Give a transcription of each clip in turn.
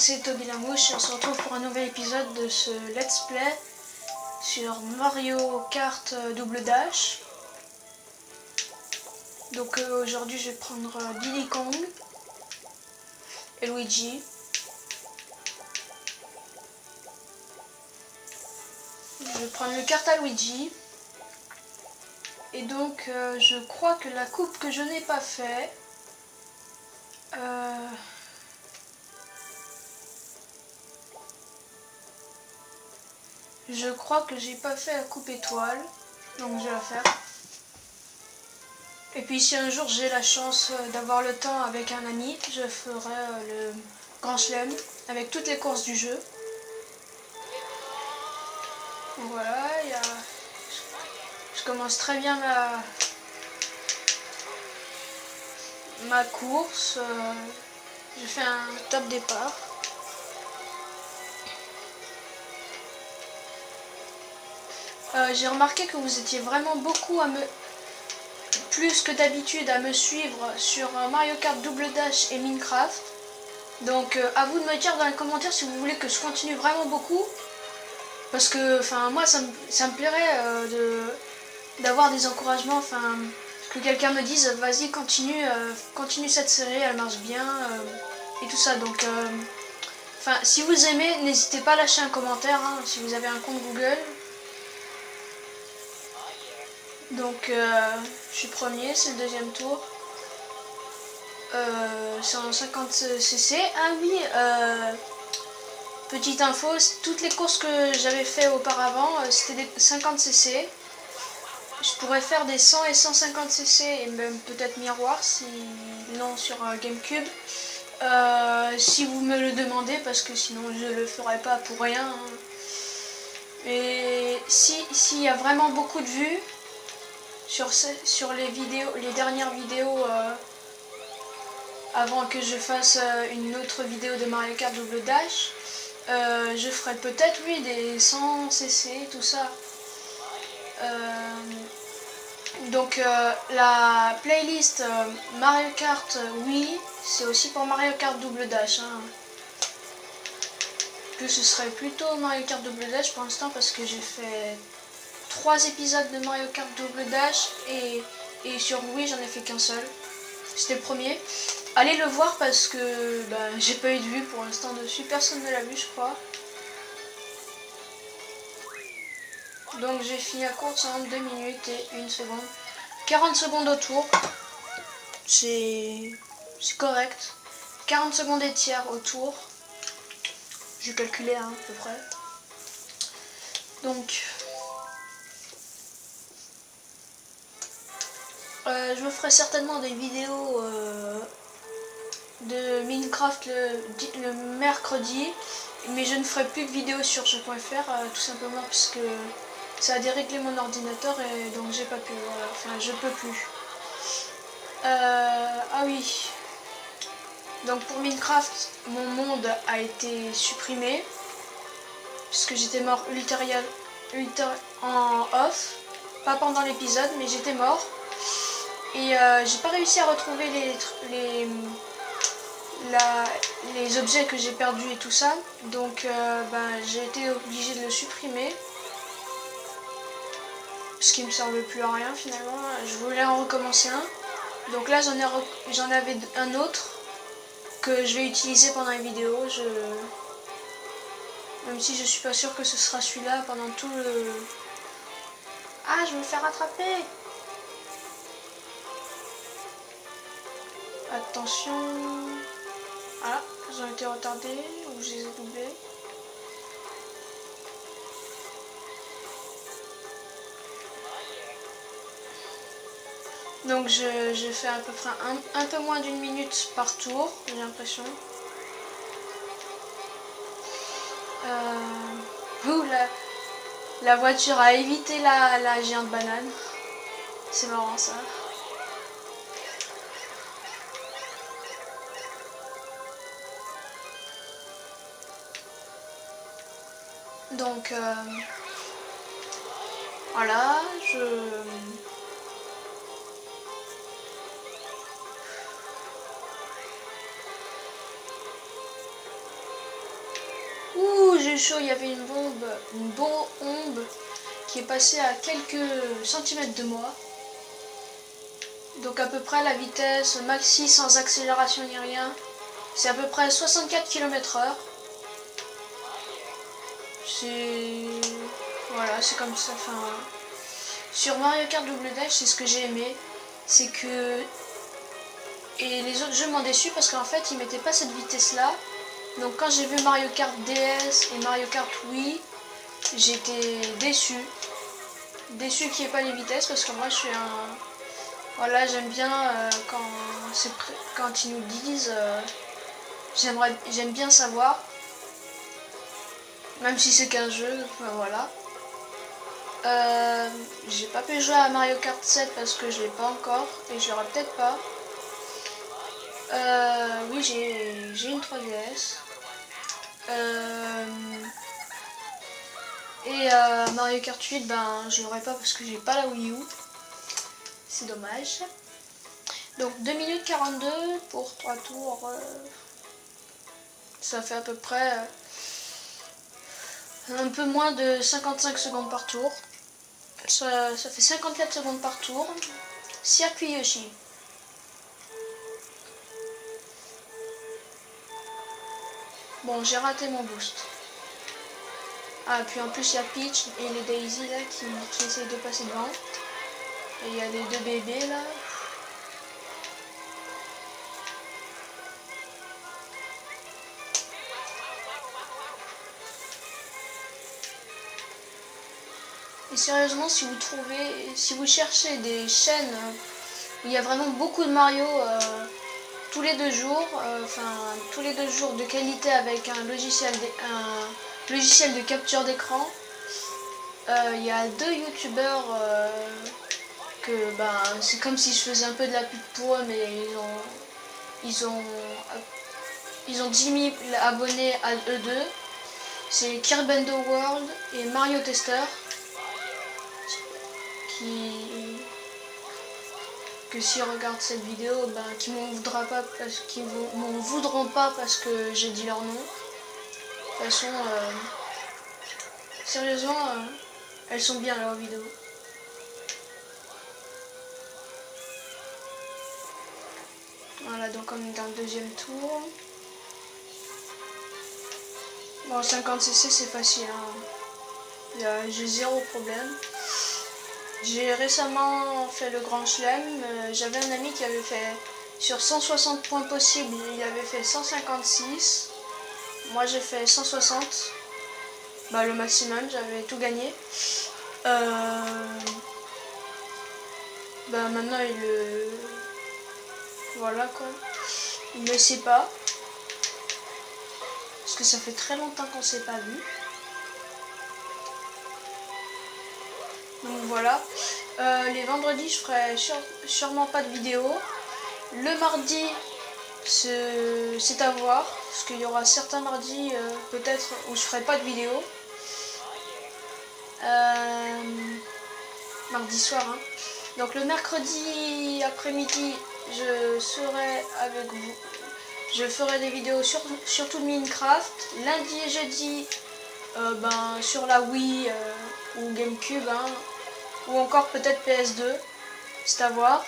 c'est Toby la Mouche et on se retrouve pour un nouvel épisode de ce Let's Play sur Mario Kart Double Dash. Donc aujourd'hui je vais prendre Diddy Kong et Luigi. Je vais prendre le kart à Luigi. Et donc je crois que la coupe que je n'ai pas fait, je crois que j'ai pas fait la coupe étoile, donc je vais la faire. Et puis si un jour j'ai la chance d'avoir le temps avec un ami, je ferai le Grand Chelem avec toutes les courses du jeu. Donc voilà, je commence très bien ma course. Je fais un top départ. J'ai remarqué que vous étiez vraiment beaucoup plus que d'habitude à me suivre sur Mario Kart Double Dash et Minecraft. Donc à vous de me dire dans les commentaires si vous voulez que je continue vraiment beaucoup. Parce que moi ça me plairait d'avoir des encouragements, que quelqu'un me dise vas-y continue cette série, elle marche bien et tout ça. Donc si vous aimez, n'hésitez pas à lâcher un commentaire si vous avez un compte Google. Donc je suis premier, c'est le deuxième tour. C'est en 50cc. Ah oui, petite info, toutes les courses que j'avais fait auparavant, c'était des 50cc. Je pourrais faire des 100 et 150cc et même peut-être miroir, si non sur Gamecube. Si vous me le demandez, parce que sinon je le ferai pas pour rien. Et s'il y a vraiment beaucoup de vues sur les dernières vidéos avant que je fasse une autre vidéo de Mario Kart Double Dash, je ferai peut-être des 100cc, tout ça. Donc la playlist Mario Kart Wii, c'est aussi pour Mario Kart Double Dash. Que ce serait plutôt Mario Kart Double Dash pour l'instant parce que j'ai fait 3 épisodes de Mario Kart Double Dash et sur Wii j'en ai fait qu'un seul. C'était le premier. Allez le voir parce que j'ai pas eu de vue pour l'instant dessus, personne ne l'a vu je crois. Donc j'ai fini la course en 2 minutes et 1 seconde. 40 secondes au tour. C'est correct. 40 secondes et tiers au tour. J'ai calculé à peu près. Donc je me ferai certainement des vidéos de Minecraft le mercredi, mais je ne ferai plus de vidéos sur jeux.fr tout simplement parce que ça a déréglé mon ordinateur et donc j'ai pas pu, je peux plus. Ah oui, donc pour Minecraft mon monde a été supprimé puisque j'étais mort en off, pas pendant l'épisode mais j'étais mort et j'ai pas réussi à retrouver les objets que j'ai perdus et tout ça, donc j'ai été obligée de le supprimer ce qui me servait plus à rien finalement. Je voulais en recommencer un, donc là j'en avais un autre que je vais utiliser pendant les vidéos, même si je suis pas sûre que ce sera celui-là pendant tout le... Ah, je me fais rattraper. Attention. Ah, ils ont été retardés ou je les ai doublés. Donc je fais à peu près un peu moins d'1 minute par tour, j'ai l'impression. La voiture a évité la géante banane. C'est marrant ça. Donc voilà, show, il y avait une bombe qui est passée à quelques centimètres de moi. Donc à peu près la vitesse maxi sans accélération ni rien, c'est à peu près 64 km/h. Voilà, c'est comme ça. Enfin, sur Mario Kart Double Dash, c'est ce que j'ai aimé, c'est que et les autres jeux m'ont déçu parce qu'en fait ils mettaient pas cette vitesse là. Donc quand j'ai vu Mario Kart DS et Mario Kart Wii, j'étais déçu qu'il n'y ait pas les vitesses parce que moi je suis un... Voilà, j'aime bien quand ils nous disent, j'aime bien savoir, même si c'est qu'un jeu, enfin, voilà. J'ai pas pu jouer à Mario Kart 7 parce que je l'ai pas encore et je l'aurai peut-être pas. Oui, j'ai une 3DS. Mario Kart 8, ben je l'aurai pas parce que j'ai pas la Wii U. C'est dommage. Donc 2 minutes 42 pour 3 tours. Ça fait à peu près un peu moins de 55 secondes par tour. Ça fait 54 secondes par tour. Circuit Yoshi. Bon, j'ai raté mon boost. Ah, puis en plus il y a Peach et les Daisy là qui essayent de passer devant. Et il y a les deux bébés là. Et sérieusement, si vous cherchez des chaînes où il y a vraiment beaucoup de Mario tous les 2 jours, tous les 2 jours de qualité avec un logiciel de capture d'écran, il y a 2 youtubeurs que c'est comme si je faisais un peu de la pub pour eux, mais ils ont 10 000 abonnés à eux deux. C'est Kirbendo World et Mario Tester que s'ils regardent cette vidéo, qui m'en voudront pas parce que j'ai dit leur nom. De toute façon, sérieusement, elles sont bien leurs vidéos. Voilà, donc on est dans le deuxième tour. Bon, 50cc c'est facile, hein. J'ai 0 problème. J'ai récemment fait le Grand Chelem. J'avais un ami qui avait fait sur 160 points possibles, il avait fait 156. Moi j'ai fait 160. Le maximum, j'avais tout gagné. Maintenant voilà quoi. Il ne sait pas. Parce que ça fait très longtemps qu'on ne s'est pas vu. Donc voilà. Les vendredis, je ferai sûrement pas de vidéo. Le mardi, c'est à voir. Parce qu'il y aura certains mardis, peut-être, où je ferai pas de vidéo. Mardi soir. Hein. Donc le mercredi après-midi, je serai avec vous. Je ferai des vidéos sur tout Minecraft. Lundi et jeudi, sur la Wii ou GameCube. Hein. Ou encore peut-être PS2, c'est à voir.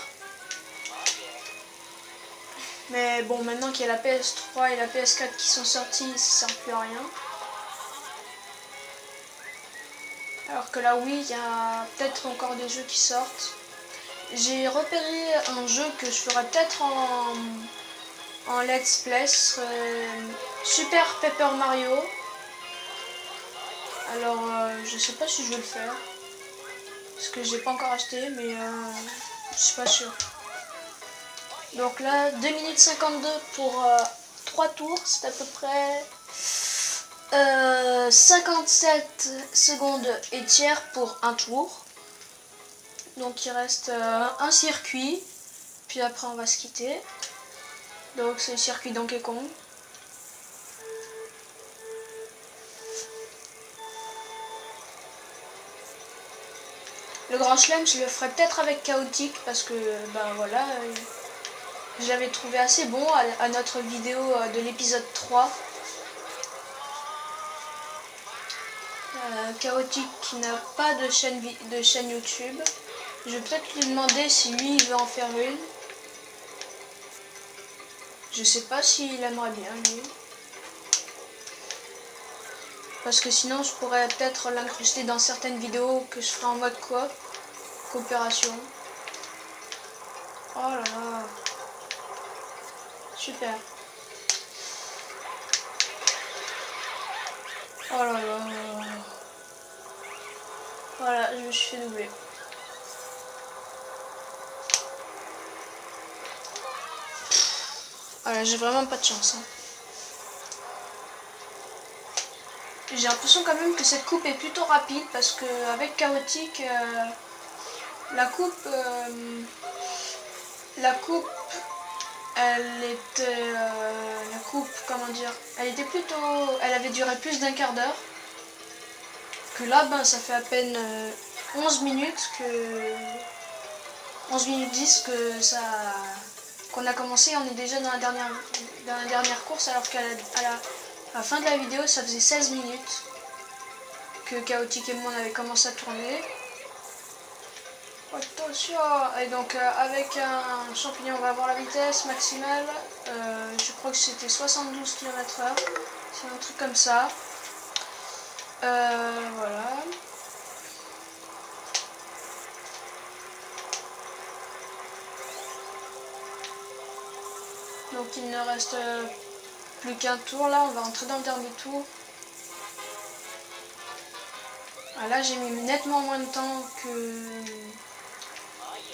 Mais bon, maintenant qu'il y a la PS3 et la PS4 qui sont sorties, ça sert plus à rien. Alors que la Wii, il y a peut-être encore des jeux qui sortent. J'ai repéré un jeu que je ferai peut-être en let's play, Super Paper Mario. Alors, je sais pas si je vais le faire. Parce que j'ai pas encore acheté, mais je suis pas sûre. Donc là, 2 minutes 52 pour 3 tours, c'est à peu près 57 secondes et tiers pour un tour. Donc il reste un circuit, puis après on va se quitter. Donc c'est le circuit Donkey Kong. Le Grand Chelem, je le ferai peut-être avec Chaotique parce que voilà, je l'avais trouvé assez bon à notre vidéo de l'épisode 3. Chaotique qui n'a pas de chaîne YouTube. Je vais peut-être lui demander si lui il veut en faire une. Je sais pas s'il aimerait bien lui. Parce que sinon je pourrais peut-être l'incruster dans certaines vidéos que je ferai en mode coopération. Oh là là. Super. Oh là là. Voilà, je me suis fait doubler. Voilà, j'ai vraiment pas de chance. Hein. J'ai l'impression quand même que cette coupe est plutôt rapide parce que avec Chaotique, la coupe, elle était, comment dire, elle avait duré plus d'1 quart d'heure. Que là, ben, ça fait à peine 11 minutes 10 qu'on a commencé. On est déjà dans la dernière course alors qu'à la fin de la vidéo, ça faisait 16 minutes que Chaotique et moi on avait commencé à tourner. Attention. Et donc avec un champignon on va avoir la vitesse maximale. Je crois que c'était 72 km/h. C'est un truc comme ça. Voilà. Donc il ne reste plus qu'un tour là, on va entrer dans le dernier tour. Ah, là j'ai mis nettement moins de temps que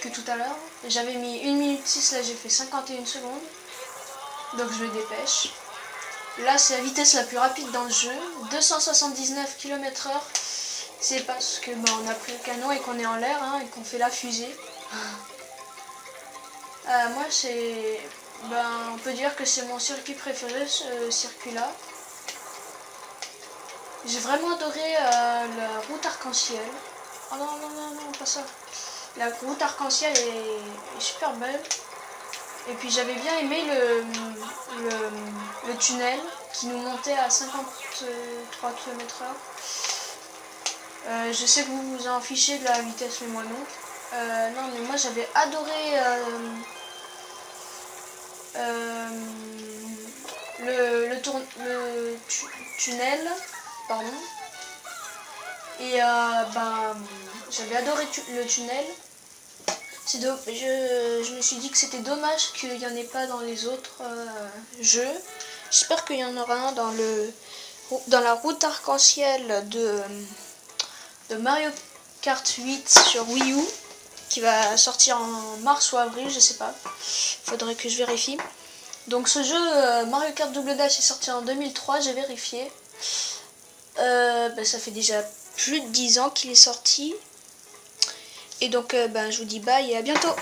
tout à l'heure. J'avais mis 1 minute 6, là j'ai fait 51 secondes. Donc je me dépêche. Là c'est la vitesse la plus rapide dans le jeu, 279 km/h. C'est parce que on a pris le canon et qu'on est en l'air et qu'on fait la fusée. Moi c'est... on peut dire que c'est mon circuit préféré, ce circuit-là. J'ai vraiment adoré la route arc-en-ciel. Oh non, non, non, non, pas ça. La route arc-en-ciel est super belle. Et puis j'avais bien aimé le tunnel qui nous montait à 53 km/h. Je sais que vous vous en fichez de la vitesse, mais moi non. Non, mais moi j'avais adoré le tunnel, pardon. Et j'avais adoré le tunnel. Je me suis dit que c'était dommage qu'il n'y en ait pas dans les autres jeux. J'espère qu'il y en aura un dans la route arc-en-ciel de Mario Kart 8 sur Wii U, qui va sortir en mars ou avril, je sais pas. Faudrait que je vérifie. Donc ce jeu Mario Kart Double Dash est sorti en 2003, j'ai vérifié. Ça fait déjà plus de 10 ans qu'il est sorti. Et donc je vous dis bye et à bientôt.